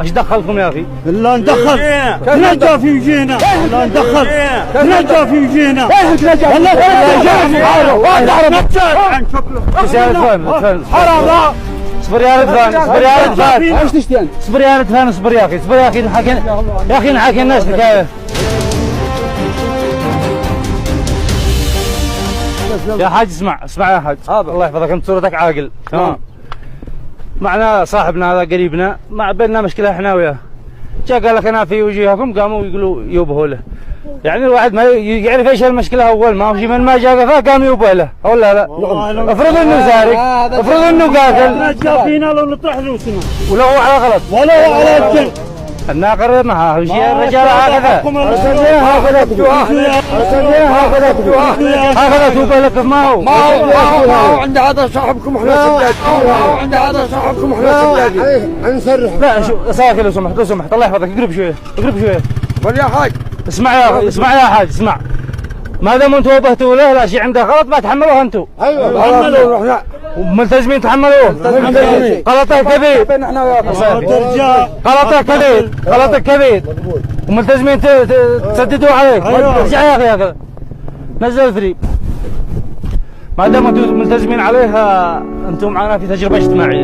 ايش دخلكم يا اخي؟ لا ندخل نرجع في وجهنا، لا ندخل نرجع في وجهنا حرام. لا اصبر يا رد اصبر يا رد ايش تشتي انت؟ اصبر يا رد اصبر يا اخي، اصبر يا اخي، يا اخي نحكي الناس حكايه. يا حاج اسمع يا حاج، الله يحفظك، انت صورتك عاقل تمام. معنا صاحبنا هذا قريبنا، ما بيننا مشكله احنا وياه، جاء قال لك انا في وجيهكم، قاموا يقولوا يوبهوا له. يعني الواحد ما يعرف ايش المشكله اول ما شيء، من ما جاء قفاه قام يوبه له ولا لا؟ افرض انه سارق، افرض انه قاتل، جاء فينا لو نطرح فلوسنا ولو هو على غلط، ولو على الجن الناقر معها وشي الرجال هكذا هكذا توبه لك. ما هو عند هذا صاحبكم احنا سداد، عند هذا صاحبكم احنا سداد نسرح. لا شو ساكت لو سمحت، لو سمحت الله يحفظك، اقرب شويه اقرب شويه. قول يا حاج اسمع يا حاج اسمع، ما دام انتم وبهتوا له لا شيء عنده غلط ما تحملوه انتم. ايوه احنا وملتزمين تحملوه. غلطه كبير، غلطه كبير، غلطه كبير، وملتزمين تسددوا عليك. ارجع يا اخي هذا نزل فري، ما دام انتم ملتزمين عليها. انتم معنا في تجربه اجتماعيه،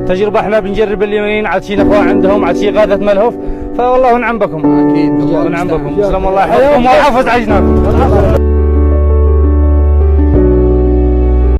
تجربه احنا بنجرب اليمين، عاد شي نقوى عندهم، عاد شي غاثه ملهوف، فوالله نعم بكم. اكيد ونعم بكم، سلام الله يحفظكم ويحفظ عجناكم.